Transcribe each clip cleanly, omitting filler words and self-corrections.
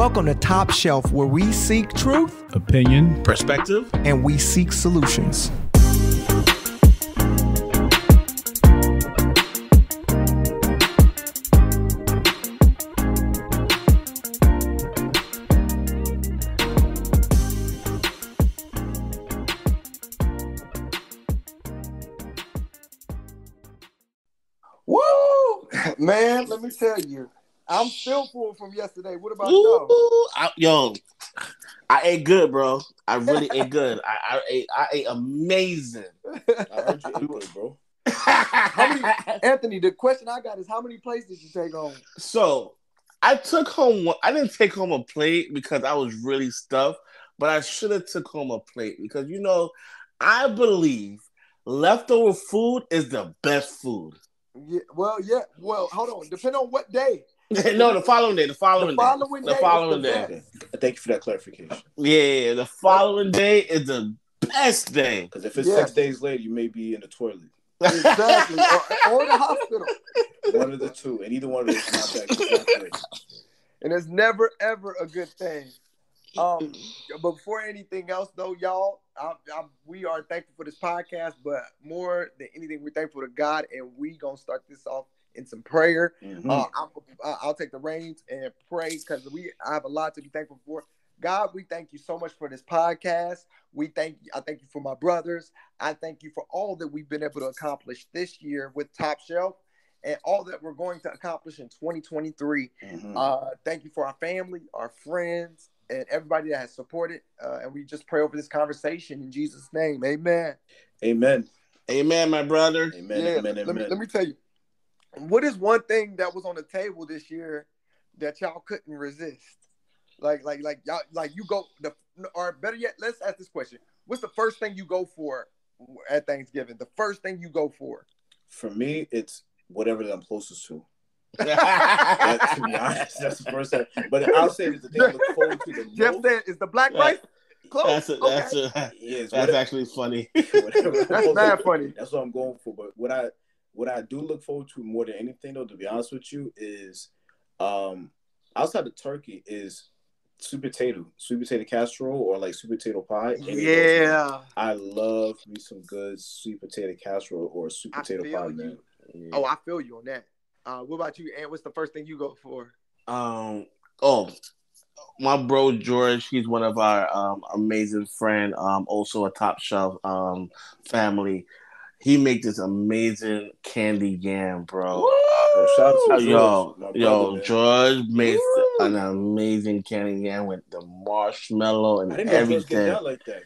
Welcome to Top Shelf, where we seek truth, opinion, perspective, and we seek solutions. Woo! Man, let me tell you. I'm still full from yesterday. What about y'all? I ate good, bro. I really ate good. I ate amazing. I heard you ate good, bro. Anthony, the question I got is how many plates did you take home? So I took home one. I didn't take home a plate because I was really stuffed, but I should have took home a plate because I believe leftover food is the best food. Yeah. Well, hold on. Depending on what day. No, the following day. The following day. Thank you for that clarification. Yeah, the following day is the best day. Because if it's 6 days later, you may be in the toilet. Exactly. or the hospital. One of the two. And either one of those is not great. And it's never, ever a good thing. But before anything else, though, y'all, we are thankful for this podcast. But more than anything, we're thankful to God. And we going to start this off in some prayer. Mm-hmm. I'll take the reins and pray because I have a lot to be thankful for. God, we thank you so much for this podcast. I thank you for my brothers. I thank you for all that we've been able to accomplish this year with Top Shelf and all that we're going to accomplish in 2023. Mm-hmm. Thank you for our family, our friends, and everybody that has supported. And we just pray over this conversation in Jesus' name. Amen. Amen. Amen, my brother. Amen. Yeah, amen. Let me tell you. What is one thing that was on the table this year that y'all couldn't resist? Like y'all, like you go or better yet, let's ask this question. What's the first thing you go for at Thanksgiving? The first thing you go for? For me, it's whatever that I'm closest to. To be honest, that's the first thing. But I'll say it's the thing I look forward to the most. Jeff said, "Is the black rice close?" That's actually funny. That's mad funny. That's what I'm going for. But what I do look forward to more than anything, though, to be honest with you, is outside of turkey is sweet potato casserole or like sweet potato pie. Yeah, I love me some good sweet potato casserole or sweet potato pie, man. Yeah. Oh, I feel you on that. What about you, Ant? What's the first thing you go for? My bro George, he's one of our amazing friend, also a Top Shelf family. He make this amazing candy yam, bro. Shout out to George. George makes an amazing candy yam with the marshmallow and everything. Like that.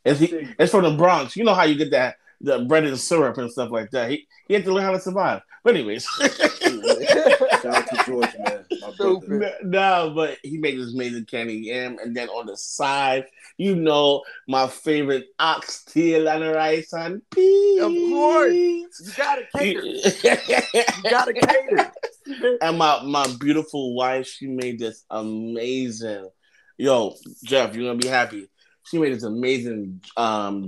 It's from the Bronx. You know how you get that the bread and syrup and stuff like that. He had to learn how to survive. But anyways, shout out to George, man. No, but he made this amazing candy yam, and then on the side, my favorite oxtail and rice and peas. Of course, you gotta cater. And my beautiful wife, she made this amazing. Yo, Jeff, you're gonna be happy. She made this amazing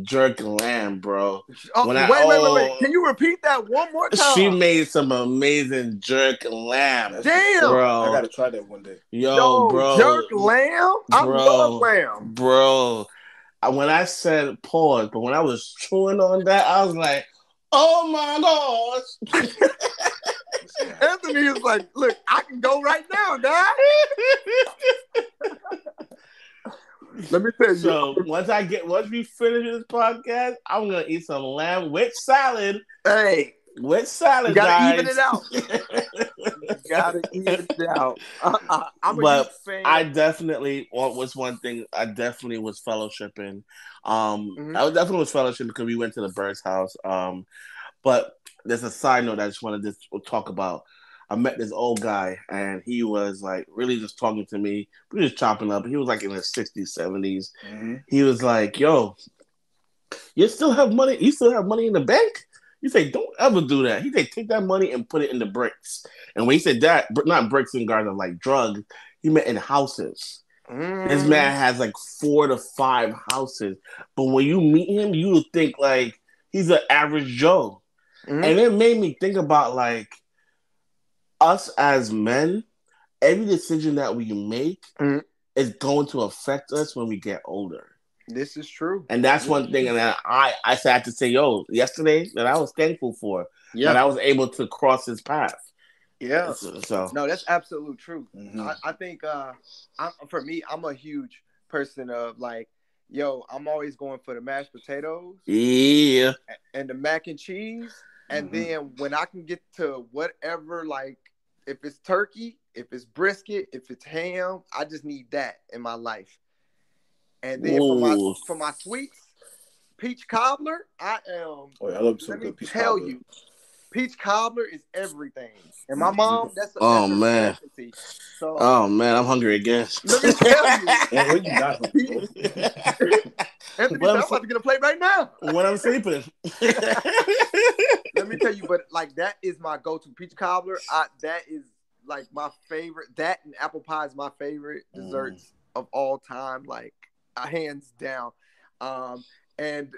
jerk lamb, bro. Wait. Can you repeat that one more time? She made some amazing jerk lamb. Damn, bro. I gotta try that one day. Yo, bro. Jerk lamb? I love lamb. Bro. When I said pause, but when I was chewing on that, I was like, oh my gosh. Anthony is like, look, I can go right now, guys. Let me tell you. So once we finish this podcast, I'm gonna eat some lamb with salad. Hey, with salad, you gotta guys. even it out. You gotta even it out. I definitely was one thing. I definitely was fellowshipping. I definitely was fellowshipping because we went to the Bird's house. But there's a side note I just wanted to talk about. I met this old guy, and he was like really just talking to me. We were just chopping up. He was like in his 60s, 70s. Mm-hmm. He was like, "Yo, you still have money? You still have money in the bank?" You say, "Don't ever do that." He said, "Take that money and put it in the bricks." And when he said that, not bricks in regards of like drugs, he meant in houses. This man has like 4 to 5 houses, but when you meet him, you would think like he's an average Joe. And it made me think about like us as men every decision that we make is going to affect us when we get older. This is true. And that's one thing that I had to say, yesterday that I was thankful for. Yeah. That I was able to cross his path. Yeah. So no, that's absolute true. I think for me, I'm a huge person of like, I'm always going for the mashed potatoes. Yeah. And the mac and cheese. And then when I can get to whatever, like if it's turkey, if it's brisket, if it's ham, I just need that in my life. And then for my sweets, peach cobbler, I love some good peach cobbler. Let me tell you, peach cobbler is everything. And my mom, that's man. Recipe. So, I'm hungry again. Let me tell you. And when you not hungry, Anthony, I'm about to get a plate right now. When I'm sleeping. Let me tell you, but like that is my go-to peach cobbler. That is like my favorite. That and apple pie is my favorite desserts of all time. Like hands down. And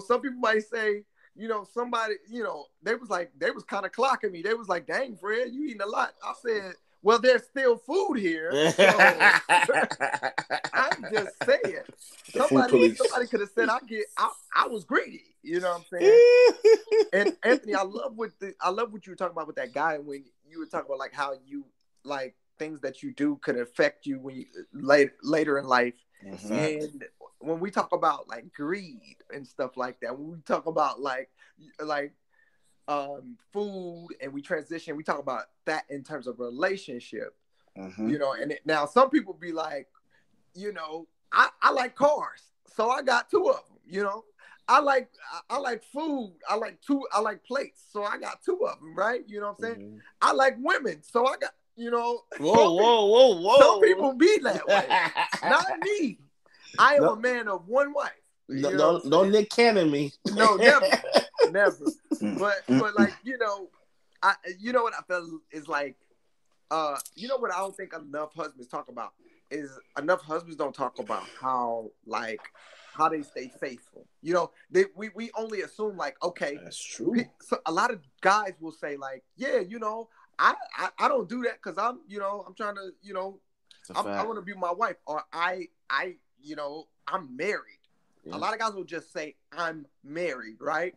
some people might say, somebody, they was kind of clocking me. They was like, dang, Fred, you eating a lot. I said, well, there's still food here. So I'm just saying. Somebody could have said I was greedy. You know what I'm saying? And Anthony, I love what you were talking about with that guy when you were talking about like how you like things that you do could affect you when you later in life. And when we talk about like greed and stuff like that, when we talk about like food and we transition, we talk about that in terms of relationship, and now some people be like, I like cars, so I got two of them, I like food, I like plates, so I got two of them, right? You know what I'm saying? I like women, so I got, whoa. Some people be that way. Not me. I am a man of one wife. Don't Nick Cannon me. No, never. But like, what I felt is like, what I don't think enough husbands talk about is enough husbands don't talk about how they stay faithful. We only assume like, okay, that's true. So a lot of guys will say like, yeah, I don't do that because I'm trying to, I want to be my wife, or I'm married. Yeah. A lot of guys will just say I'm married, right?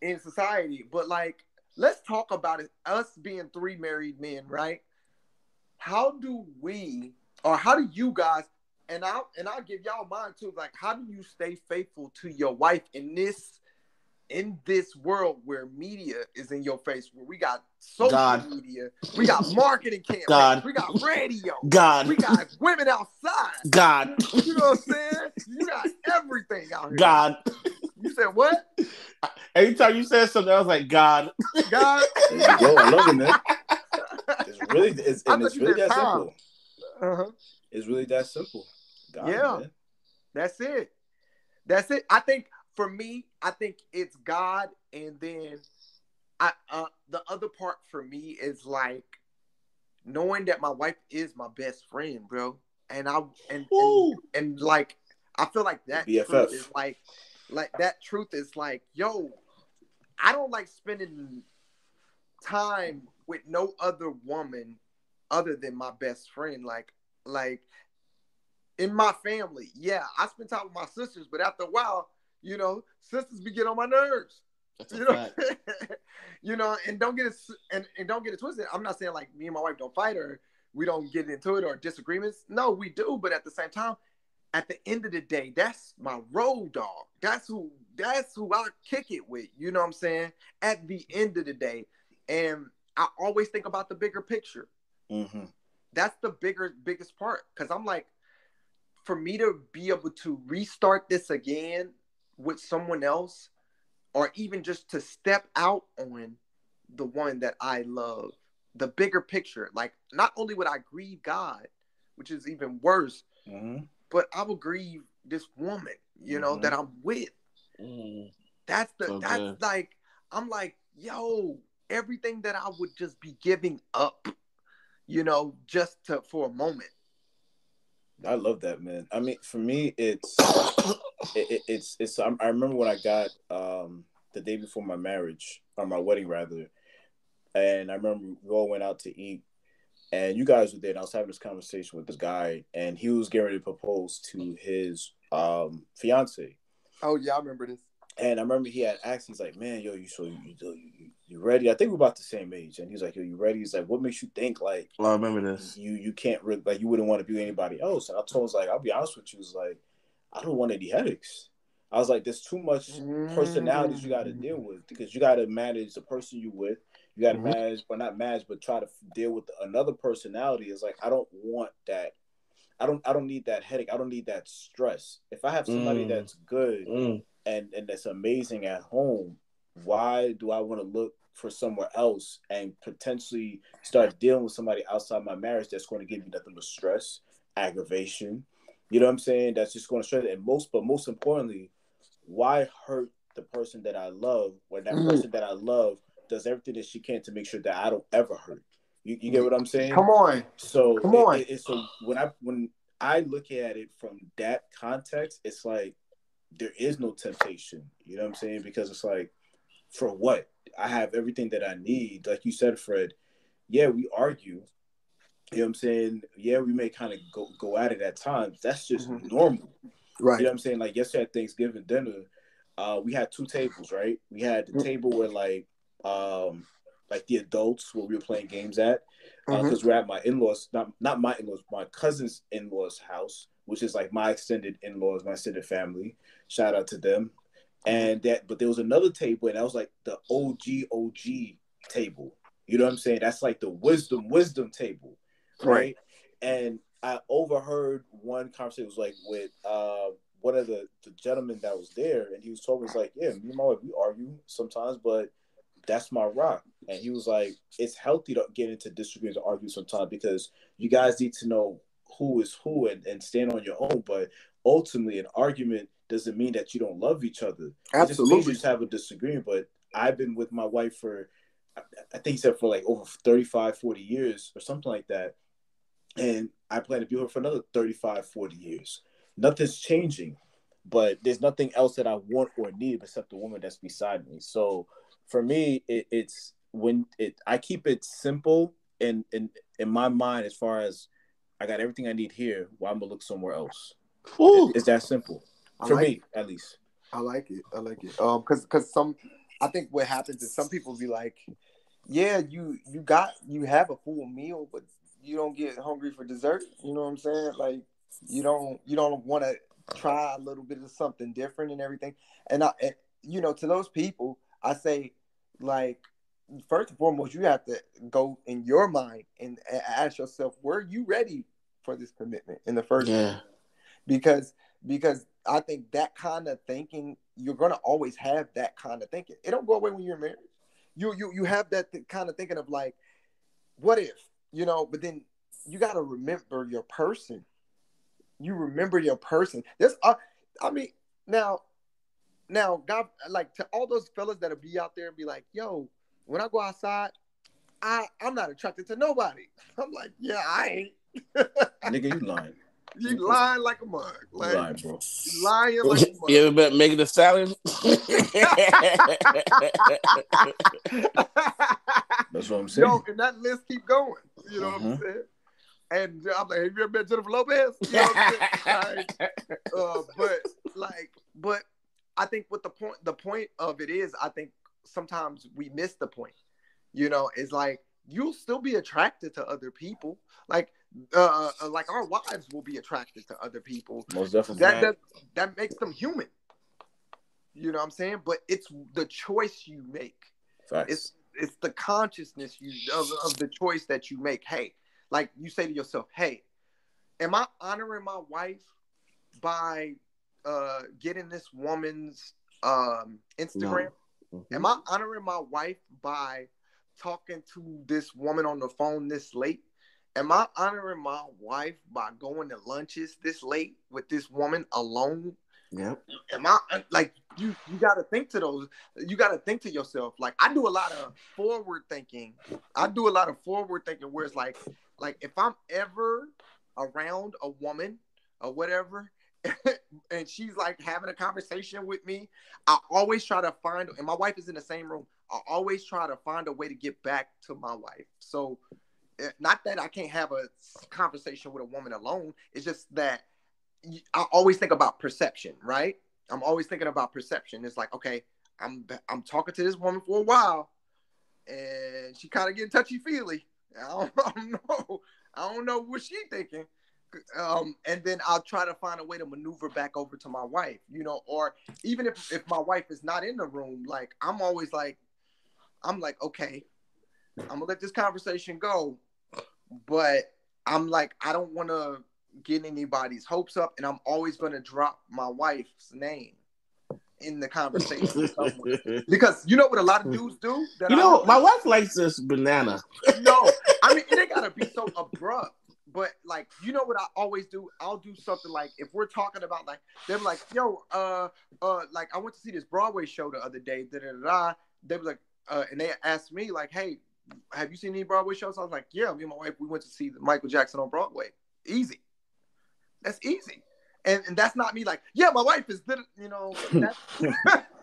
In society, but like, let's talk about it. Us being three married men, right? How do you guys? And I'll give y'all mine too. Like, how do you stay faithful to your wife in this world where media is in your face, where we got social media, we got marketing campaigns, we got radio, we got women outside. You know what I'm saying? You got everything out here. You said what? Every time you said something, I was like, God. Yo, I love it, man. It's really that simple. It's really that simple. Man. That's it. I think for me, it's God, and then the other part for me is like knowing that my wife is my best friend, bro. And like I feel like that truth is like that truth is like, yo, I don't like spending time with no other woman other than my best friend. Like in my family, yeah, I spend time with my sisters, but after a while, sisters be getting on my nerves. And don't get it twisted. I'm not saying like me and my wife don't fight or we don't get into it or disagreements. No, we do, but at the same time, at the end of the day, that's my road dog. That's who I kick it with. You know what I'm saying? At the end of the day. And I always think about the bigger picture. That's the biggest part. Because I'm like, for me to be able to restart this again with someone else, or even just to step out on the one that I love, the bigger picture. Like, not only would I grieve God, which is even worse, but I will grieve this woman, that I'm with. That's like, I'm like, yo, everything that I would just be giving up, just for a moment. I love that, man. I mean, for me, it's I remember when I got the day before my marriage, or my wedding rather, and I remember we all went out to eat, And you guys were there, and I was having this conversation with this guy, and he was getting ready to propose to his fiance. Oh yeah, I remember this. And I remember he had asked, he's like, "Man, yo, you ready?" I think we're about the same age. And he's like, "Yo, you ready?" He's like, "What makes you think like I remember this. You can't really, like, you wouldn't want to be with anybody else?" And I told him, like, I'll be honest with you, it's like, I don't want any headaches. I was like, there's too much personalities you got to deal with, because you got to manage the person you with. You got to manage, or not manage, but try to deal with another personality. It's like, I don't want that. I don't need that headache. I don't need that stress. If I have somebody that's good and that's amazing at home, why do I want to look for somewhere else and potentially start dealing with somebody outside my marriage that's going to give me nothing but stress, aggravation? You know what I'm saying? That's just going to stress. And most importantly, why hurt the person that I love when that person that I love does everything that she can to make sure that I don't ever hurt? You get what I'm saying? Come on. So Come on. So when I look at it from that context, it's like there is no temptation. You know what I'm saying? Because it's like, for what? I have everything that I need. Like you said, Fred, yeah, we argue. You know what I'm saying? Yeah, we may kind of go at it at times. That's just normal. Right. You know what I'm saying? Like yesterday at Thanksgiving dinner, we had two tables, right? We had the table where like the adults where we were playing games at, because we're at my in-laws, not my in-laws, my cousin's in-laws house, which is like my extended in-laws, my extended family. Shout out to them. And but there was another table, and that was like the OG table. You know what I'm saying? That's like the wisdom table, right? And I overheard one conversation. It was like with one of the gentlemen that was there, and he was talking. Was like, yeah, me and my wife, we argue sometimes, but that's my rock. And he was like, it's healthy to get into disagreements and argue sometimes, because you guys need to know who is who and stand on your own. But ultimately, an argument doesn't mean that you don't love each other. Absolutely. It just means you just have a disagreement. But I've been with my wife for, I think he said, for like over 35, 40 years or something like that. And I plan to be with her for another 35, 40 years. Nothing's changing, but there's nothing else that I want or need except the woman that's beside me. So for me, I keep it simple in my mind, as far as I got everything I need here, why I'm gonna look somewhere else. It's that simple for me, at least. I like it. Because I think what happens is some people be like, yeah, you have a full meal, but you don't get hungry for dessert. You know what I'm saying? Like you don't want to try a little bit of something different and everything. And to those people, I say, like, first and foremost, you have to go in your mind and ask yourself, were you ready for this commitment in the first place? Because I think that kind of thinking, you're gonna always have that kind of thinking. It don't go away when you're married. You have that kind of thinking of like, what if, but then you got to remember your person. You remember your person. There's, now, God, like, to all those fellas that'll be out there and be like, yo, when I go outside, I'm not attracted to nobody. I'm like, yeah, I ain't. Nigga, you lying. You lying like a mug. Like, you lying, bro. Lying like a mug. You ever been making a salad? That's what I'm saying. Yo, and that list keep going. You know what I'm saying? And I'm like, have you ever been Jennifer Lopez? You know what I'm saying? But I think what the point of it is, I think sometimes we miss the point. It's like, you'll still be attracted to other people. Like our wives will be attracted to other people. Most definitely. That makes them human. You know what I'm saying? But it's the choice you make. Facts. It's the consciousness of the choice that you make. Hey, like you say to yourself, hey, am I honoring my wife by getting this woman's Instagram? No. Am I honoring my wife by talking to this woman on the phone this late? Am I honoring my wife by going to lunches this late with this woman alone? Yep. Am I, like, you got to think to those. You got to think to yourself. Like, I do a lot of forward thinking. Where it's like if I'm ever around a woman or whatever, and she's like having a conversation with me, I always try to find, and my wife is in the same room, I always try to find a way to get back to my wife. So not that I can't have a conversation with a woman alone. It's just that I always think about perception, right? I'm always thinking about perception. It's like, okay, I'm talking to this woman for a while, and she kind of getting touchy feely. I don't know. I don't know what she thinking. And then I'll try to find a way to maneuver back over to my wife, you know, or even if my wife is not in the room, like I'm always like, I'm like, okay, I'm gonna let this conversation go, but I'm like, I don't want to get anybody's hopes up, and I'm always gonna drop my wife's name in the conversation somewhere. Because you know what a lot of dudes do? That my wife likes this banana. No, I mean, it ain't gotta be so abrupt. But like, you know what I always do? I'll do something like if we're talking about like they're like, yo, like I went to see this Broadway show the other day. They were like, and they asked me like, hey, have you seen any Broadway shows? I was like, yeah, me and my wife, we went to see Michael Jackson on Broadway. Easy. That's easy. And that's not me like, yeah, my wife is, you know.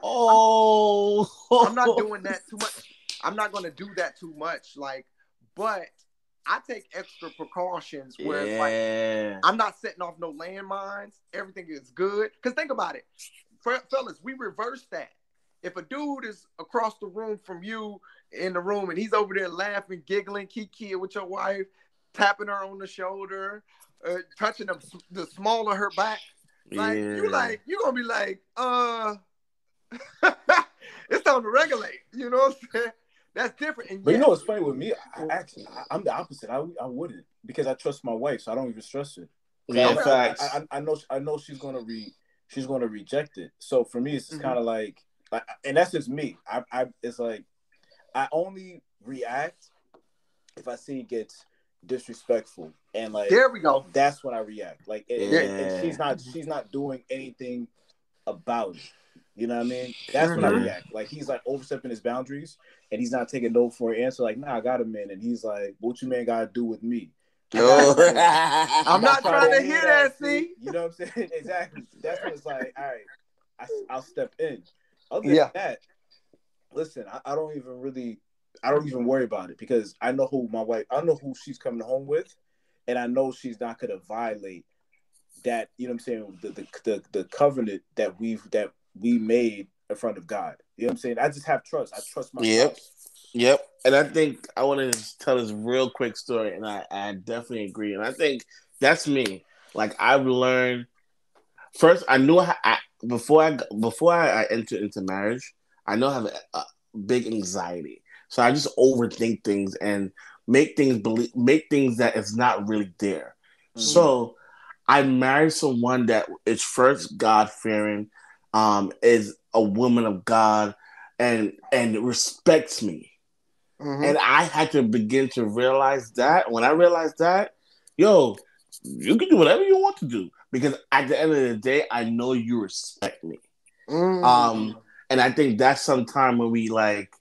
Oh, I'm not doing that too much. I'm not going to do that too much. Like, but I take extra precautions where it's like, I'm not setting off no landmines. Everything is good. Because think about it. Fellas, we reverse that. If a dude is across the room from you in the room and he's over there laughing, giggling, kikiing with your wife, tapping her on the shoulder, touching the small of her back, like you're gonna be like, it's time to regulate. You know what I'm saying? That's different. And but you know what's funny with me? I'm the opposite. I wouldn't, because I trust my wife, so I don't even stress it. Yeah, facts. I know she's gonna reject it. So for me, it's just kind of like, and that's just me. It's like I only react if I see it gets disrespectful, and like there we go. That's when I react. Like, and she's not doing anything about it. You know what I mean? That's when I react. Like he's like overstepping his boundaries, and he's not taking no for an answer. Like, nah, I got a man, and he's like, what you man gotta do with me? I'm not trying to hear that. See, you know what I'm saying? Exactly. That's when it's like, all right, I'll step in. Other than that, listen, I don't even worry about it, because I know who she's coming home with, and I know she's not gonna violate that. You know what I'm saying? The covenant that we made in front of God. You know what I'm saying? I just have trust. I trust my spouse. Yep. And I think I want to tell this real quick story, and I definitely agree. And I think that's me. Like I've learned. First, I knew before I entered into marriage, I know I have a big anxiety. So I just overthink things and make things that is not really there. Mm-hmm. So I married someone that is first God-fearing, is a woman of God, and respects me. Mm-hmm. And I had to begin to realize that. When I realized that, yo, you can do whatever you want to do, because at the end of the day, I know you respect me. Mm-hmm. And I think that's sometime when we like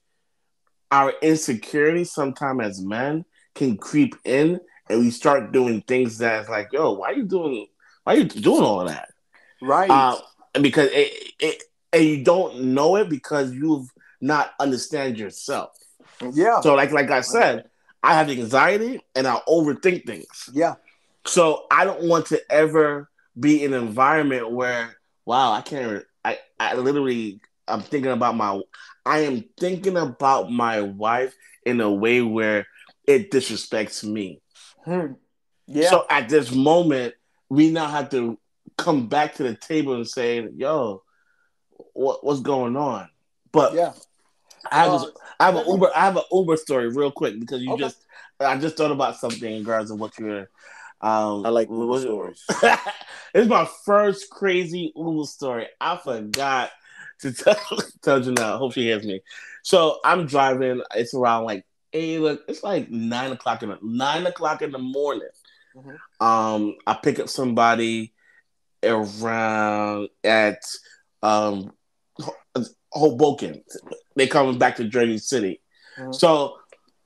our insecurity, sometime as men, can creep in, and we start doing things that's like, yo, why are you doing all of that? Right. And because and you don't know it because you've not understand yourself. Yeah. So like I said, I have anxiety and I overthink things. Yeah. So I don't want to ever be in an environment where, wow, I can't. I literally, I am thinking about my wife in a way where it disrespects me. Yeah. So at this moment, we now have to come back to the table and say, yo, what's going on? But yeah. I have an Uber story real quick, because I just thought about something in regards to what you're. I like Uber stories. It's my first crazy Uber story. I forgot to tell you now. I hope she hears me. So I'm driving. It's around like 8. It's like 9 o'clock in the morning. Mm-hmm. I pick up somebody around at Hoboken. They coming back to Jersey City. Mm-hmm. So,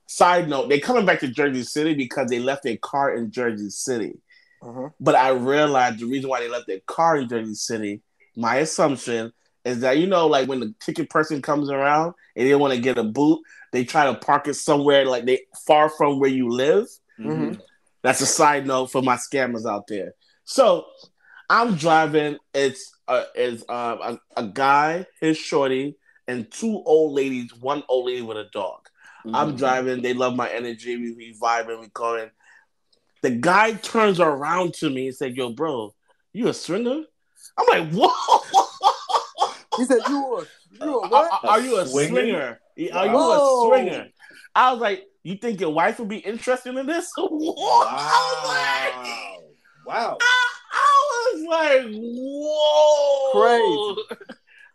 side note, they coming back to Jersey City because they left their car in Jersey City. Mm-hmm. But I realized the reason why they left their car in Jersey City, my assumption is that, like when the ticket person comes around and they want to get a boot, they try to park it somewhere like they far from where you live. Mm-hmm. That's a side note for my scammers out there. So I'm driving. It's a guy, his shorty, and two old ladies. One old lady with a dog. I'm driving. They love my energy. We vibing. We going. The guy turns around to me and said, "Yo, bro, you a swinger?" I'm like, "Whoa!" He said, "You a what? Are you a swinger? Wow. Are you a swinger?" I was like, "You think your wife would be interested in this?" Wow. I was like, "Whoa!" Crazy.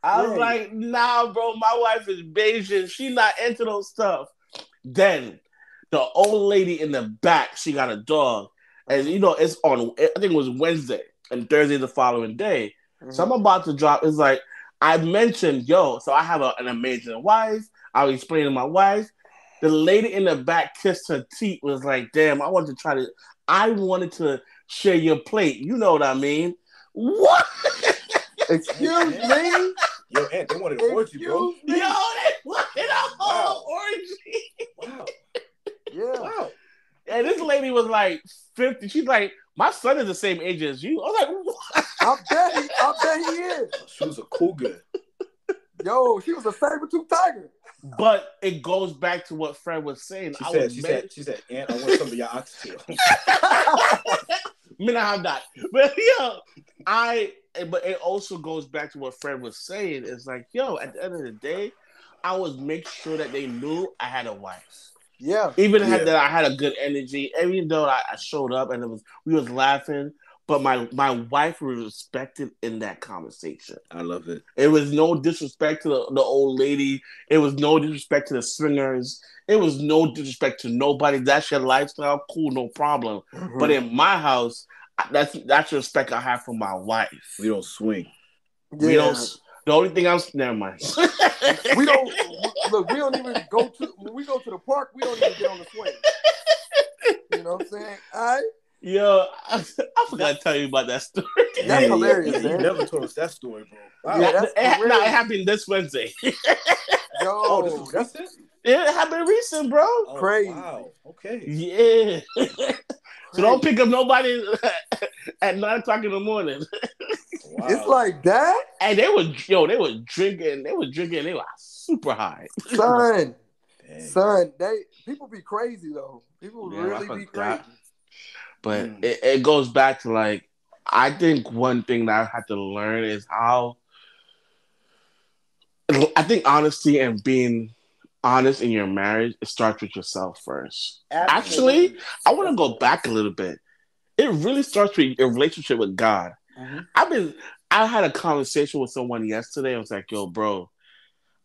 I was like, "Nah, bro, my wife is Bayesian. She not into those stuff." Then the old lady in the back, she got a dog, and it's on. I think it was Wednesday and Thursday the following day. So I'm about to drop. It's like I mentioned, so I have an amazing wife. I was explaining to my wife. The lady in the back kissed her teeth. Was like, damn, I wanted to share your plate. You know what I mean? What? Excuse me? Yo, Ant, they wanted an orgy, bro. Yo, they wanted a whole orgy. Wow. Yeah. Wow. And this lady was like 50. She's like, my son is the same age as you. I was like, what? I bet he is. She was a cougar. Yo, she was a saber-tooth tiger. But it goes back to what Fred was saying. She said, Aunt, I want some of your oxtail. Me not have that. But but it also goes back to what Fred was saying. It's like, at the end of the day, I would make sure that they knew I had a wife. Yeah. Even that I had a good energy, even though I showed up and we was laughing, but my wife was respected in that conversation. I love it. It was no disrespect to the old lady. It was no disrespect to the swingers. It was no disrespect to nobody. That's your lifestyle. Cool, no problem. Mm-hmm. But in my house, that's the respect I have for my wife. We don't swing. Yeah. We don't. The only thing never mind. We don't even go to when we go to the park. We don't even get on the swing. You know what I'm saying? All right. Yo, I forgot to tell you about that story. That's hilarious. You never told us that story, bro. Wow. Yeah, it happened this Wednesday. Yo, that's it. It happened recent, bro. Oh, crazy. Wow. Okay. Yeah. So don't pick up nobody at 9:00 in the morning. Wow. It's like that. And they were drinking. They were super high. Son, people be crazy though. People really be crazy. But it goes back to like, I think one thing that I had to learn is how. I think honesty and being honest in your marriage, it starts with yourself first. Absolutely. Actually, I want to go back a little bit. It really starts with your relationship with God. Mm-hmm. I had a conversation with someone yesterday. I was like, yo, bro,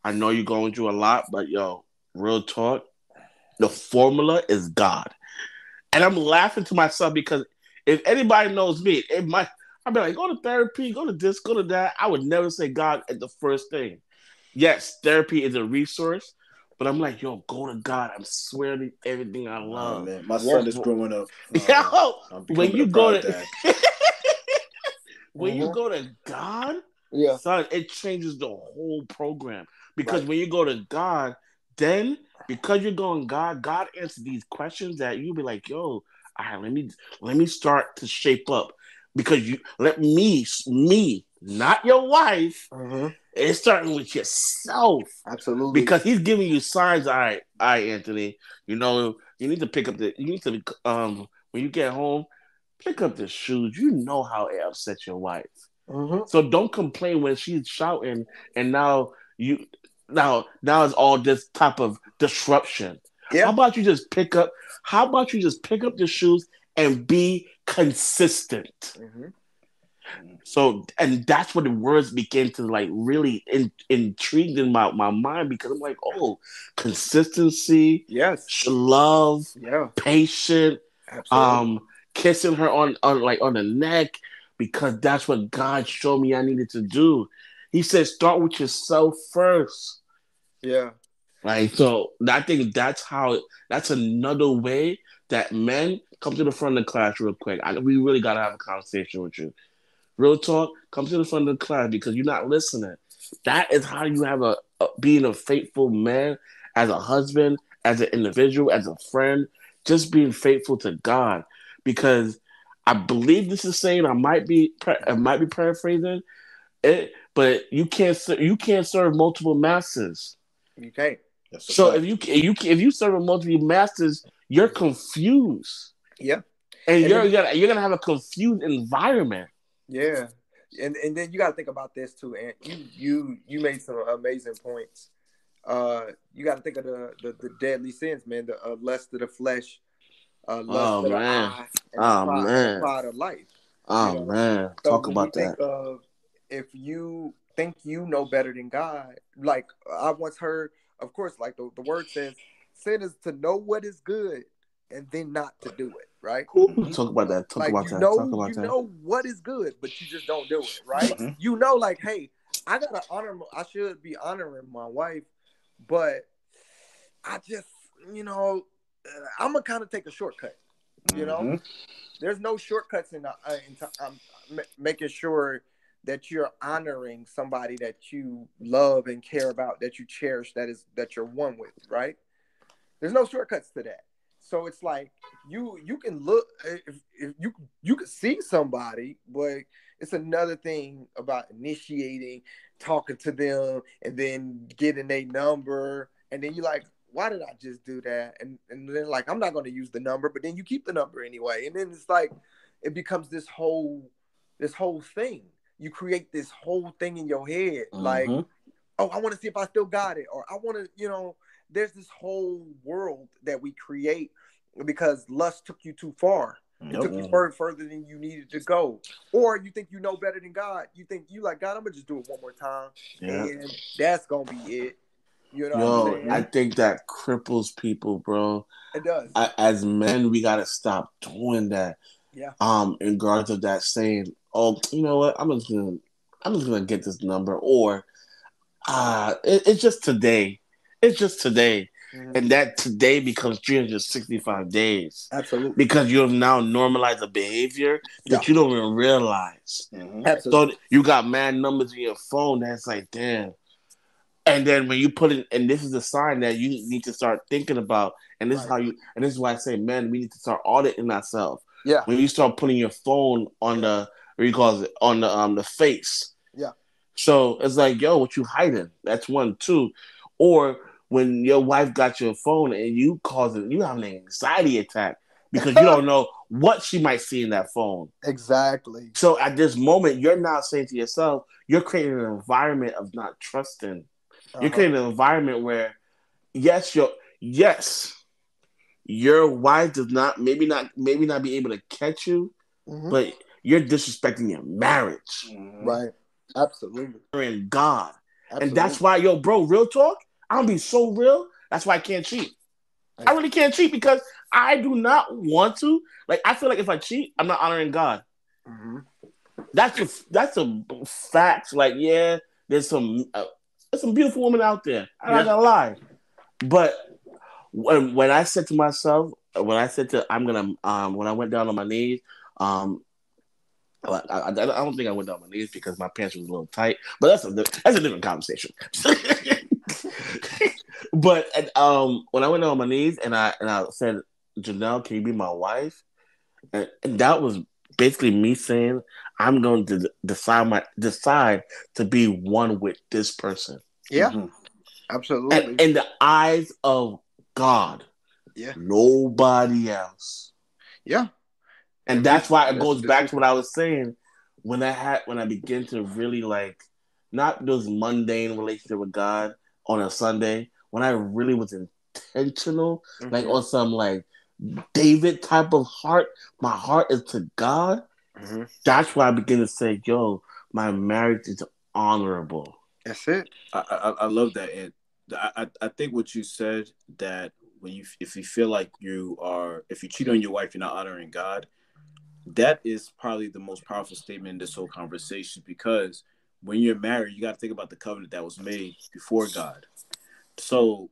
I know you're going through a lot, but yo, real talk, the formula is God. And I'm laughing to myself because if anybody knows me, I'd be like, go to therapy, go to this, go to that. I would never say God at the first thing. Yes, therapy is a resource, but I'm like, yo, go to God. I'm swearing everything I love. Man. My son is growing up. When you go to when you go to God, son, it changes the whole program. Because when you go to God, then because you're going God answers these questions that you'll be like, yo, all right, let me start to shape up. Because you let me, not your wife. It's starting with yourself. Absolutely. Because he's giving you signs. All right, Anthony. You need to pick up when you get home, pick up the shoes. You know how it upsets your wife. So don't complain when she's shouting and now it's all this type of disruption. Yeah. How about you just pick up the shoes and be consistent? So, and that's what the words begin to like really intrigue in my mind, because I'm like, oh, consistency, love, patient, kissing her on the neck, because that's what God showed me I needed to do. He said, start with yourself first. Yeah. Like, so I think that's another way that men come to the front of the class real quick. We really got to have a conversation with you. Real talk, come to the front of the class because you're not listening. That is how you have being a faithful man, as a husband, as an individual, as a friend. just being faithful to God, because I believe this is saying, I might be paraphrasing it, but you can't serve multiple masters. You can't. So if you serve multiple masters, you're confused. Yeah. And you're gonna have a confused environment. Yeah. And then you gotta think about this too, and you made some amazing points. You gotta think of the deadly sins, man, the lust of the flesh, lust of the eye, and the pride of life. Man. So Talk when about you think that. of, if you think you know better than God, like I once heard, of course, like the word says, sin is to know what is good and then not to do it, right? Talk about that. Talk Like about that. you know what is good, but you just don't do it, right? You know, like, hey, I should be honoring my wife, but I just, I'm gonna kind of take a shortcut. You know, there's no shortcuts in making sure that you're honoring somebody that you love and care about, that you cherish, that you're one with, right? There's no shortcuts to that. So it's like you can look, if you can see somebody, but it's another thing about initiating, talking to them, and then getting their number, and then you're like, why did I just do that? And then, like, I'm not going to use the number, but then you keep the number anyway, and then it's like it becomes this whole thing. You create this whole thing in your head, like, oh, I want to see if I still got it, or I want to, there's this whole world that we create because lust took you too far. It took you further than you needed to go. Or you think you know better than God. You think you like, God, I'm going to just do it one more time. Yeah. And that's going to be it. You know what I'm saying? I think that cripples people, bro. It does. As men, we got to stop doing that. Yeah. In regards of that saying, oh, you know what? I'm just gonna get this number, or it's just today. It's just today. And that today becomes 365 days. Absolutely. Because you have now normalized a behavior that you don't even realize. Absolutely. So you got mad numbers in your phone that's like, damn. And then when you put it, and this is a sign that you need to start thinking about, and this is and this is why I say, man, we need to start auditing ourselves. Yeah. When you start putting your phone on on the face. Yeah. So it's like, yo, what you hiding? That's 1, 2. Or when your wife got your phone and you have an anxiety attack because you don't know what she might see in that phone. Exactly. So at this moment, you're now saying to yourself, you're creating an environment of not trusting. You're creating an environment where, yes, your wife does maybe not be able to catch you, but you're disrespecting your marriage. Right. Absolutely. You're in God. Absolutely. And that's why, yo, bro, real talk, I'm gonna be so real. That's why I can't cheat. I really can't cheat because I do not want to. Like, I feel like if I cheat, I'm not honoring God. That's a fact. Like, yeah, there's some beautiful women out there. I'm not gonna lie. But when I said to myself, when I went down on my knees, I don't think I went down on my knees because my pants was a little tight. But that's a different conversation. But when I went down on my knees and I said, Janelle, can you be my wife? And that was basically me saying, I'm going to decide to be one with this person. Yeah, absolutely. And in the eyes of God, nobody else. Yeah, and that's why it goes back to what I was saying when I began to really like not those mundane relationship with God on a Sunday. When I really was intentional, like on some like David type of heart, my heart is to God. That's why I begin to say, yo, my marriage is honorable. That's it. I love that. And I think what you said, that if you feel like if you cheat on your wife, you're not honoring God, that is probably the most powerful statement in this whole conversation, because when you're married, you got to think about the covenant that was made before God. So,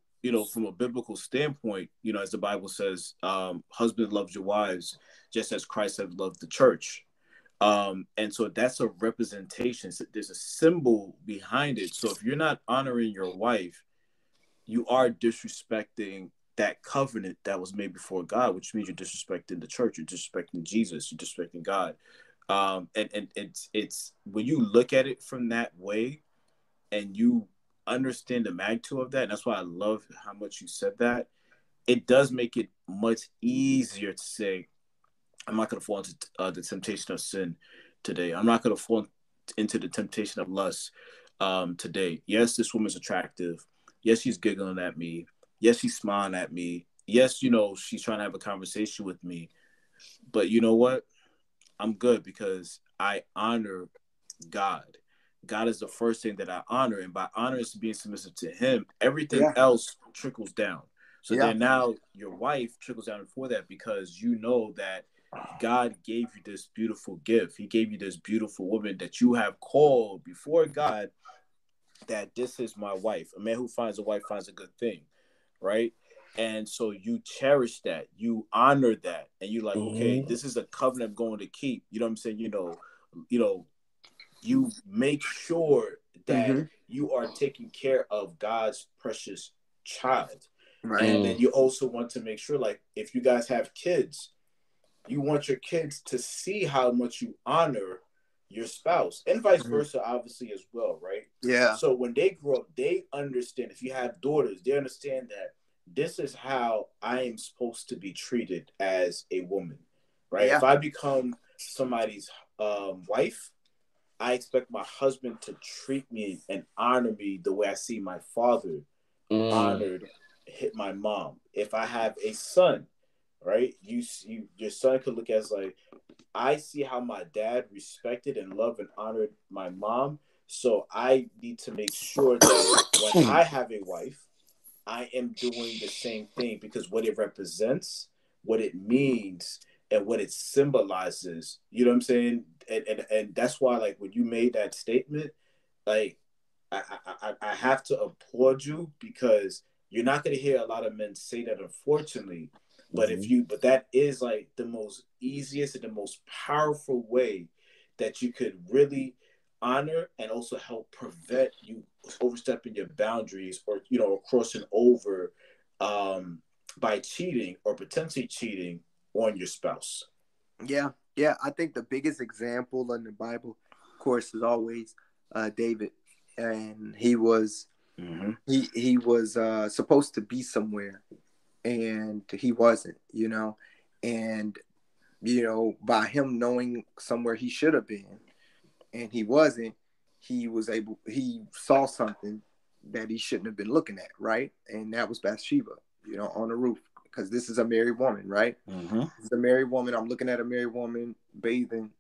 from a biblical standpoint, as the Bible says, husband loves your wives just as Christ has loved the church. And so that's a representation. So there's a symbol behind it. So if you're not honoring your wife, you are disrespecting that covenant that was made before God, which means you're disrespecting the church, you're disrespecting Jesus, you're disrespecting God. And it's when you look at it from that way and you understand the magnitude of that, and that's why I love how much you said that, it does make it much easier to say, I'm not going to fall into the temptation of sin today. I'm not going to fall into the temptation of lust today. Yes, this woman's attractive. Yes, she's giggling at me. Yes, she's smiling at me. Yes, she's trying to have a conversation with me. But you know what? I'm good because I honor God. God is the first thing that I honor. And by honor is being submissive to him, everything else trickles down. So then now your wife trickles down for that because you know that God gave you this beautiful gift. He gave you this beautiful woman that you have called before God, that this is my wife. A man who finds a wife finds a good thing, right? And so you cherish that, you honor that, and you're like, okay, this is a covenant I'm going to keep. You know what I'm saying? You make sure that you are taking care of God's precious child. Right. And then you also want to make sure, like, if you guys have kids, you want your kids to see how much you honor your spouse, and vice versa, obviously, as well, right? Yeah. So when they grow up, they understand. If you have daughters, they understand that this is how I am supposed to be treated as a woman, right? Yeah. If I become somebody's wife, I expect my husband to treat me and honor me the way I see my father honored my mom. If I have a son, right, your son could look at as like, I see how my dad respected and loved and honored my mom, so I need to make sure that when I have a wife, I am doing the same thing, because what it represents, what it means, and what it symbolizes. You know what I'm saying? And that's why, like, when you made that statement, like, I have to applaud you, because you're not going to hear a lot of men say that, unfortunately. But but that is like the most easiest and the most powerful way that you could really honor and also help prevent you overstepping your boundaries, or crossing over by cheating or potentially cheating on your spouse. Yeah. I think the biggest example in the Bible, of course, is always David, and he was he was supposed to be somewhere, and he wasn't, and by him knowing somewhere he should have been and he wasn't, he saw something that he shouldn't have been looking at, right? And that was Bathsheba, on the roof, because this is a married woman, right? This is a married woman. I'm looking at a married woman bathing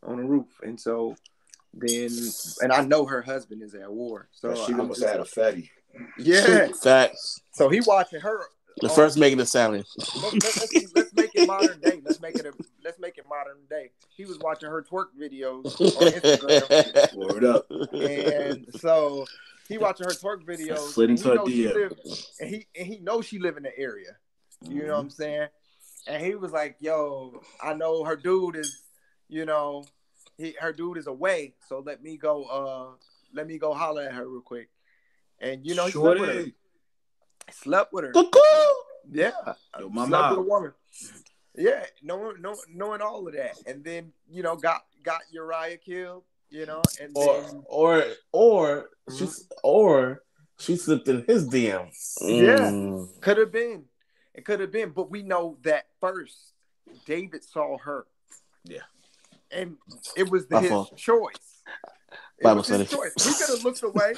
on the roof, and so then, and I know her husband is at war, so she must have had a fatty. Yeah, facts. So he watching her. The first making the salad. Let's make it modern day. Let's make it modern day. He was watching her twerk videos on Instagram. Word up. And so he watching her twerk videos. Slid into and he knows he knows she live in the area. You know what I'm saying? And he was like, "Yo, I know her dude is, her dude is away. So let me go holler at her real quick." And he slept with her. Yeah. Yo, my slept mom. with a woman. Yeah, knowing all of that. And then, got Uriah killed, and she slipped in his DM. Yeah. Could have been. It could have been, but we know that first David saw her. Yeah. And it was his choice. It was his choice. He could have looked away.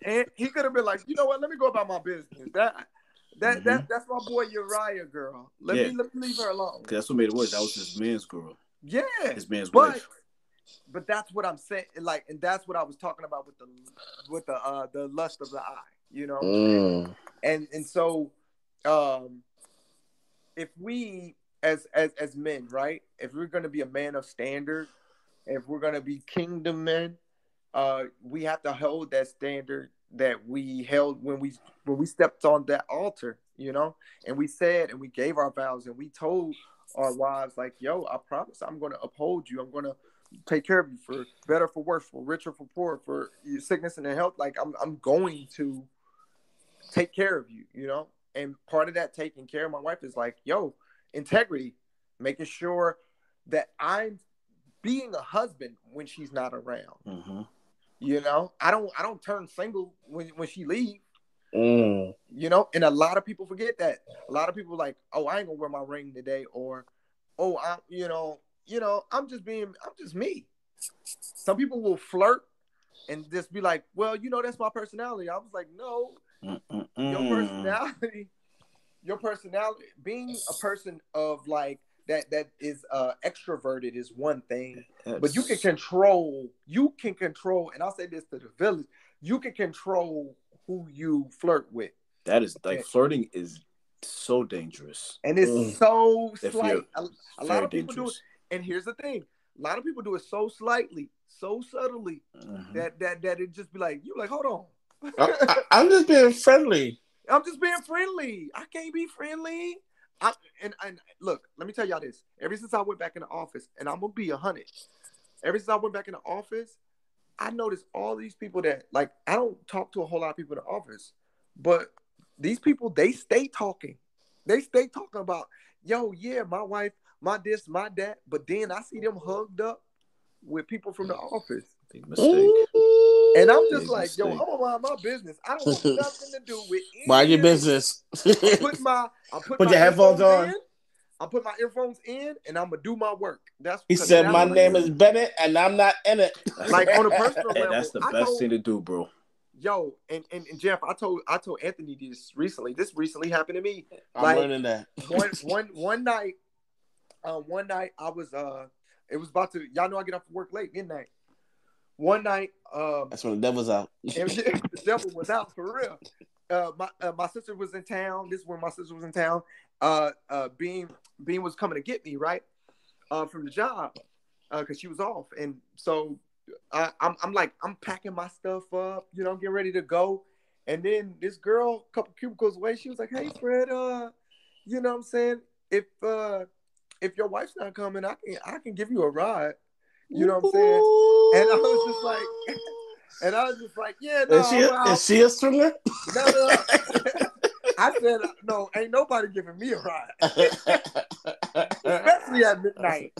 And he could have been like, you know what? Let me go about my business. That's my boy Uriah, girl. Let me leave her alone. That's what made it worse. That was his man's girl. Yeah, his man's wife. But that's what I'm saying. Like, and that's what I was talking about with the lust of the eye. And so, if we as men, right? If we're going to be a man of standard, if we're going to be kingdom men, we have to hold that standard that we held when we stepped on that altar, and we said, and we gave our vows, and we told our wives, like, yo, I promise I'm going to uphold you. I'm going to take care of you, for better, for worse, for richer, for poor, for your sickness and health. Like, I'm going to take care of you, And part of that taking care of my wife is like, yo, integrity, making sure that I'm being a husband when she's not around. Mm-hmm. You know, I don't turn single when she leaves. Mm. You know, and a lot of people forget that. A lot of people like, oh, I ain't gonna wear my ring today, or oh, I'm just me. Some people will flirt and just be like, well, that's my personality. I was like, no, your personality, being a person of like that is extroverted is one thing, but you can control, and I'll say this to the village, you can control who you flirt with. That is like flirting is so dangerous. And it's so If slight. A lot of people dangerous. do it. And here's the thing. A lot of people do it so slightly, so subtly, that it just be like, you like, hold on. I'm just being friendly. I'm just being friendly. I can't be friendly. And look, let me tell y'all this. Ever since I went back in the office, and I'm going to be 100. Ever since I went back in the office, I noticed all these people that, like, I don't talk to a whole lot of people in the office, but these people, they stay talking. They stay talking about, yo, yeah, my wife, my this, my that. But then I see them hugged up with people from the office. Big mistake. And I'm just like, yo, I'm gonna mind my business. I don't want nothing to do with any mind your business. I put my headphones on. I put my earphones in, and I'm gonna do my work. He said, "My name is Bennett, and I'm not in it." Like on a personal level, that's the best thing to do, bro. Yo, and Jeff, I told Anthony this recently. This recently happened to me. I'm learning that. One night I was it was about to, y'all know I get off work late, midnight. One night, that's when the devil's out. The devil was out for real. My sister was in town. This is when my sister was in town. Bean was coming to get me, right? From the job, because she was off, and so I'm packing my stuff up, getting ready to go, and then this girl, a couple cubicles away, she was like, "Hey, Fred, you know what I'm saying? If your wife's not coming, I can give you a ride." You know what I'm saying? And I was just like, yeah, no. Is she a stringer? No. I said, no, ain't nobody giving me a ride. Especially at midnight.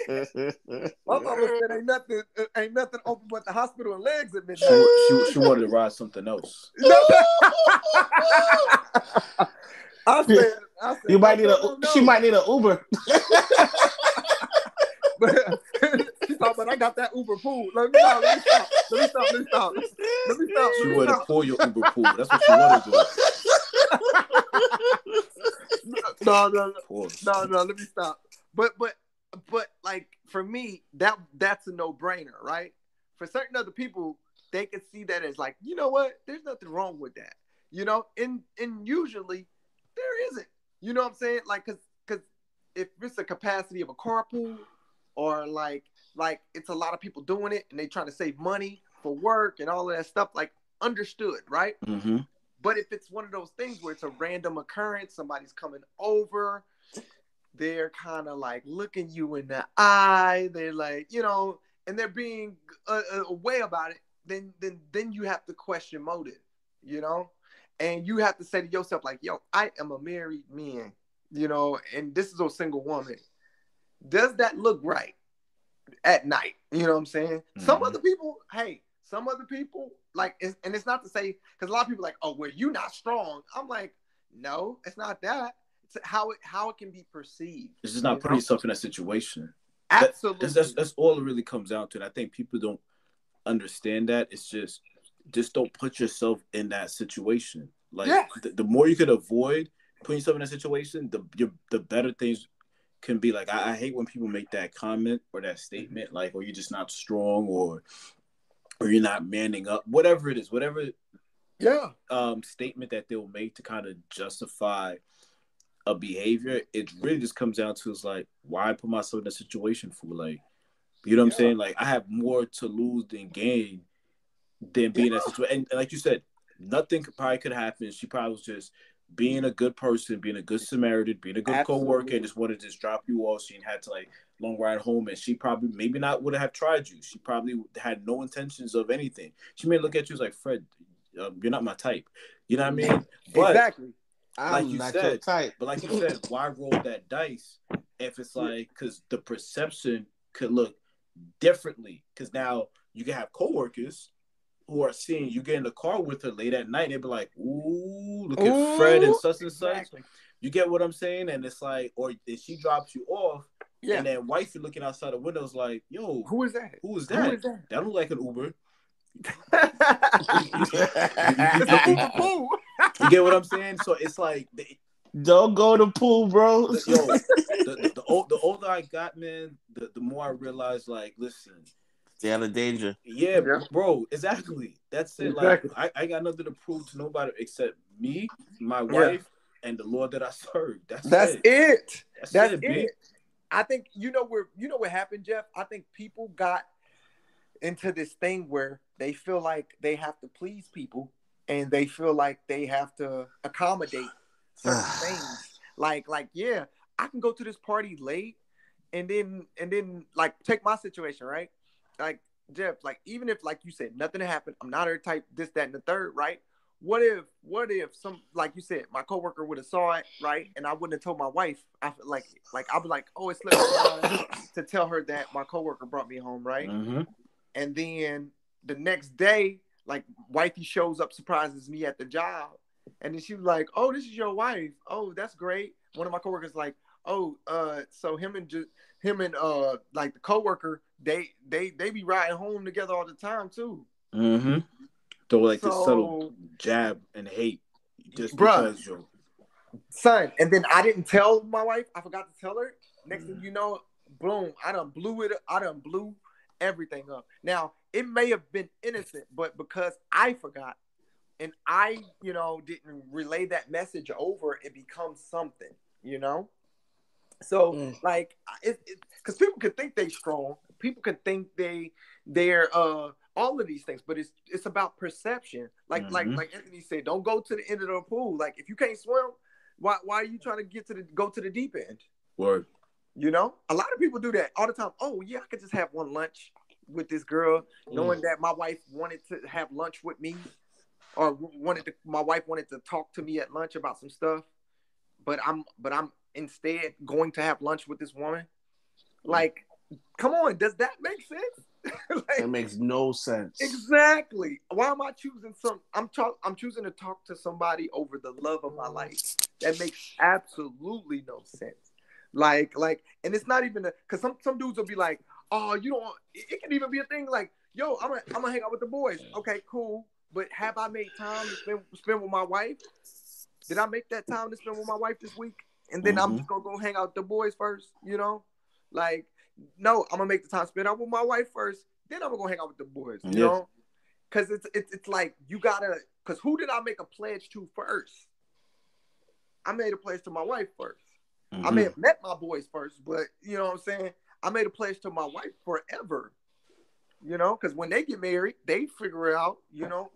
My mama said ain't nothing open but the hospital and legs at midnight. She wanted to ride something else. I said you might need she might need an Uber. She thought, but I got that Uber pool. Let me stop. She wanted to pull your Uber pool. That's what she wanted to do. No, let me stop. But like for me, that's a no-brainer, right? For certain other people, they can see that as like, you know what? There's nothing wrong with that. And usually there isn't. You know what I'm saying? Like, cause if it's a capacity of a carpool, or like it's a lot of people doing it and they trying to save money for work and all of that stuff, like, understood, right? Mm-hmm. But if it's one of those things where it's a random occurrence, somebody's coming over, they're kind of like looking you in the eye, they're like, and they're being a way about it, then you have to question motive, and you have to say to yourself like, yo, I am a married man, and this is a single woman. Does that look right at night? You know what I'm saying? Mm-hmm. Some other people, like, and it's not to say, because a lot of people are like, oh, well, you're not strong. I'm like, no, it's not that. It's how it can be perceived. It's just not putting yourself in that situation. Absolutely. That's all it really comes down to. And I think people don't understand that. It's just don't put yourself in that situation. Like, the more you could avoid putting yourself in that situation, the better things can be. Like, I hate when people make that comment or that statement, like, or you're just not strong, or you're not manning up, whatever it is, statement that they'll make to kind of justify a behavior. It really just comes down to, is like, why put myself in a situation for? Like, you know what I'm saying? Like, I have more to lose than gain than being in that situation. And like you said, nothing probably could happen. She probably was just being a good person, being a good Samaritan, being a good co-worker, and just wanted to just drop you off. She had to, like, long ride home, and she probably maybe not would have tried you. She probably had no intentions of anything. She may look at you as like, Fred, you're not my type. You know what I mean? But exactly. like you said, but like you said, why roll that dice if it's like, because the perception could look differently. Because now you can have coworkers who are seeing you get in the car with her late at night, and they be like, "Ooh, look at Fred and such and such." You get what I'm saying? And it's like, or if she drops you off, and then wifey looking outside the window is like, "Yo, who is that? Who is that? That look like an Uber." You get what I'm saying? So it's like, don't go to pool, bro. The older I got, man, the more I realized, like, listen, stay out of danger. Yeah, bro, exactly. That's it. Exactly. Like, I got nothing to prove to nobody except me, my wife, and the Lord that I serve. That's it. That's it. I think you know what happened, Jeff. I think people got into this thing where they feel like they have to please people, and they feel like they have to accommodate certain things. Like, yeah, I can go to this party late, and then like, take my situation, right? Like, Jeff, like, even if, like you said, nothing happened, I'm not her type, this, that, and the third, right? What if some, like you said, my coworker would have saw it, right? And I wouldn't have told my wife. I like I'd be like, oh, it slipped my mind to tell her that my coworker brought me home, right? Mm-hmm. And then the next day, like, wifey shows up, surprises me at the job, and then she was like, oh, this is your wife. Oh, that's great. One of my coworkers like, oh, so him and like the coworker, they be riding home together all the time too. Mm-hmm. So like this subtle jab and hate, just because you're son. And then I didn't tell my wife. I forgot to tell her. Next thing you know, boom, I done blew everything up. Now, it may have been innocent, but because I forgot and I, didn't relay that message over, it becomes something, So like, because people could think they strong, people could think they're all of these things, but it's about perception. Like Anthony said, don't go to the end of the pool. Like, if you can't swim, why are you trying to go to the deep end? Word. A lot of people do that all the time. Oh yeah, I could just have one lunch with this girl, knowing that my wife wanted to have lunch with me, or my wife wanted to talk to me at lunch about some stuff, but I'm instead going to have lunch with this woman. Like, come on, does that make sense? Like, it makes no sense. Exactly. Why am I choosing I'm choosing to talk to somebody over the love of my life? That makes absolutely no sense. Like, and it's not even because some dudes will be like, oh, you don't. It can even be a thing like, yo, I'm gonna hang out with the boys. Okay, cool. But have I made time to spend with my wife? Did I make that time to spend with my wife this week? And then I'm just gonna go hang out with the boys first, Like, no, I'm gonna make the time spend out with my wife first. Then I'm gonna go hang out with the boys, you know? Because it's like, you gotta. Because who did I make a pledge to first? I made a pledge to my wife first. I may have met my boys first, but you know what I'm saying? I made a pledge to my wife forever. Because when they get married, they figure it out.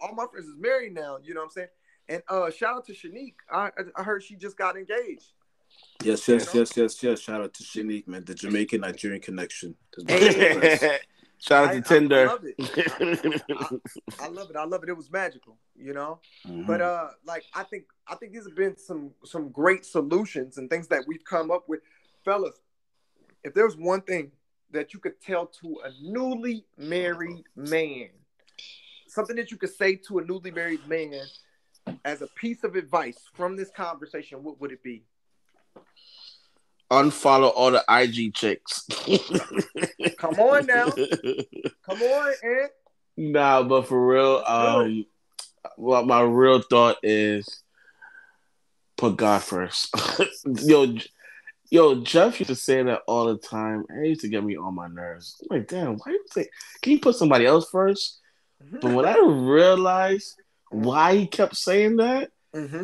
All my friends is married now. You know what I'm saying? And shout out to Shanique. I heard she just got engaged. Yes. Shout out to Shanique, man. The Jamaican Nigerian connection. Shout out to Tinder. I love it. I love it. It was magical, But like, I think these have been some great solutions and things that we've come up with, fellas. If there's one thing that you could tell to a newly married man, something that you could say to a newly married man as a piece of advice from this conversation, what would it be? Unfollow all the IG chicks. Come on now. Come on, Ed. Nah, but for real, what my real thought is, put God first. Yo, Jeff used to say that all the time. It used to get me on my nerves. I'm like, damn, why you say? Can you put somebody else first? But when I realized why he kept saying that,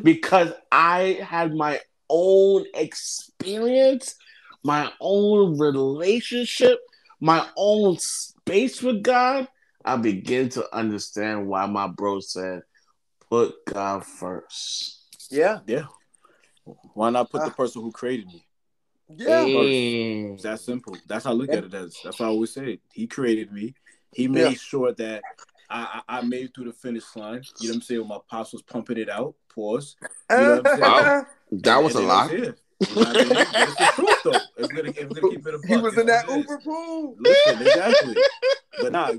because I had my own experience, my own relationship, my own space with God, I begin to understand why my bro said, put God first. Yeah. Why not put the person who created me? Yeah. It's that simple. That's how I look at it as. That's how I always say it. He created me. He made sure that I made it through the finish line. You know what I'm saying? When my pops was pumping it out, Pause. You know what I'm saying? Wow. That was a lot. You know what I mean? It's the truth, though. If we're gonna keep it a buck, he was in that Uber pool. Listen, exactly. But nah,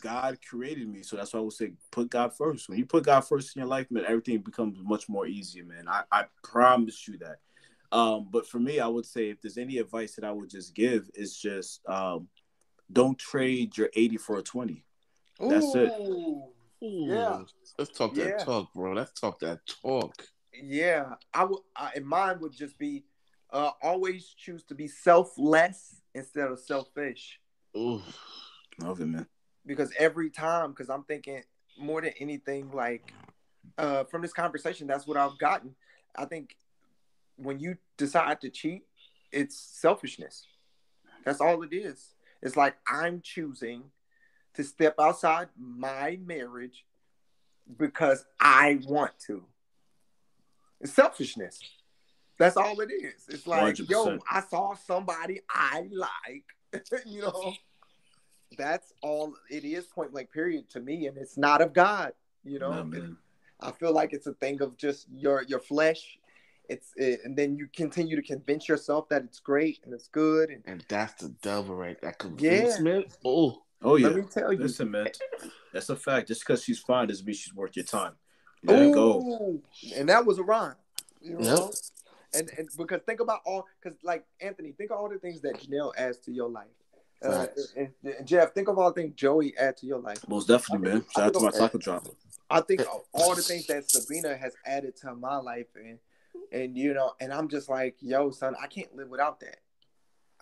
God created me, so that's why I would say put God first. When you put God first in your life, man, everything becomes much more easier, man. I promise you that. But for me, I would say if there's any advice that I would just give is just don't trade your 80 for a 20. That's it. Yeah. Let's talk that talk, bro. Let's talk that talk. Yeah. And mine would just be always choose to be selfless instead of selfish. Ooh. Love it, man. Because every time, because I'm thinking more than anything, like from this conversation, that's what I've gotten. I think when you decide to cheat, it's selfishness. That's all it is. It's like I'm choosing to step outside my marriage because I want to. It's selfishness. That's all it is. It's like, 100%. Yo, I saw somebody I like, That's all it is, point blank period to me, and it's not of God, No, man. I feel like it's a thing of just your flesh. And then you continue to convince yourself that it's great and it's good, and that's the devil, right? That convincement. Yeah. Oh yeah. Let me tell you. Listen, man, that's a fact. Just because she's fine doesn't mean she's worth your time. Let it go. And that was a rhyme. Yep. And because think about like Anthony, think of all the things that Janelle adds to your life. And Jeff, think of all the things Joey add to your life. Most definitely, man. Shout out to my taco drop. I think all the things that Sabina has added to my life, and I'm just like, yo, son, I can't live without that.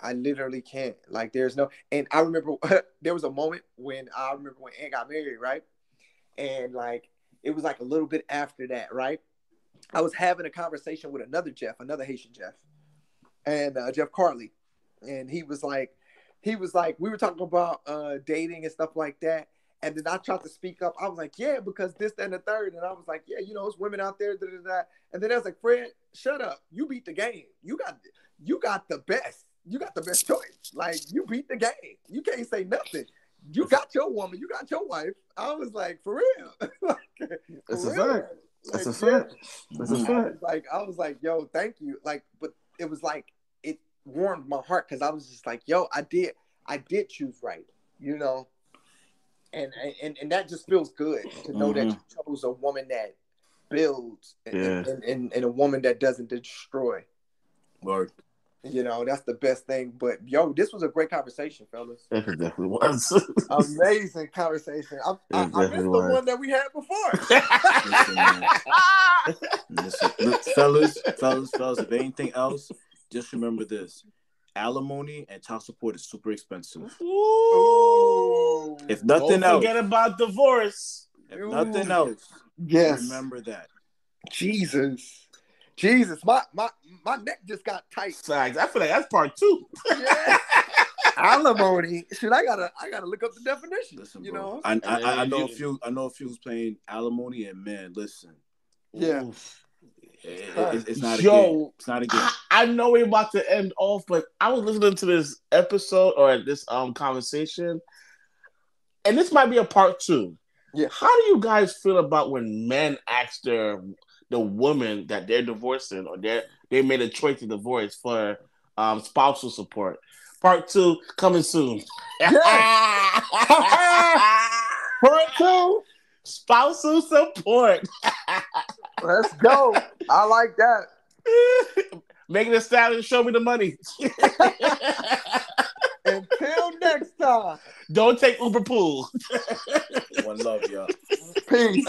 I literally can't. Like, there's no. And I remember there was a moment when Ann got married, right? And like it was like a little bit after that, right? I was having a conversation with another Haitian Jeff, and Jeff Carley, and he was like, we were talking about dating and stuff like that. And then I tried to speak up. I was like, yeah, because this, that, and the third. And I was like, yeah, it's women out there. And then I was like, Fred, shut up. You beat the game. You got the best. You got the best choice. Like, you beat the game. You can't say nothing. You got your woman. You got your wife. I was like, for real. That's a fact. That's a fact. That's a fact. I was like, yo, thank you. Like, but it was like, it warmed my heart because I was just like, yo, I did choose right, And that just feels good to know that you chose a woman that builds and a woman that doesn't destroy. Word. That's the best thing. But yo, this was a great conversation, fellas. It definitely was. Amazing conversation. I missed the one that we had before. Listen, look, fellas, if anything else, just remember this. Alimony and child support is super expensive. Ooh. If nothing else, forget about divorce. If nothing else, yes, remember that. Jesus, my neck just got tight. Facts. I feel like that's part 2. Yeah. Alimony. Shit, I gotta look up the definition. Listen, bro. I know a few who's playing alimony, and man, listen. Yeah. It's not a game. It's not a game. I know we're about to end off, but I was listening to this episode or this conversation, and this might be a part 2. Yeah. How do you guys feel about when men ask the woman that they're divorcing or they made a choice to divorce for spousal support? Part 2 coming soon. Yeah. Part 2, spousal support. Let's go. I like that. Make it a stallion. Show me the money. Until next time. Don't take Uber pool. One love, y'all. Peace.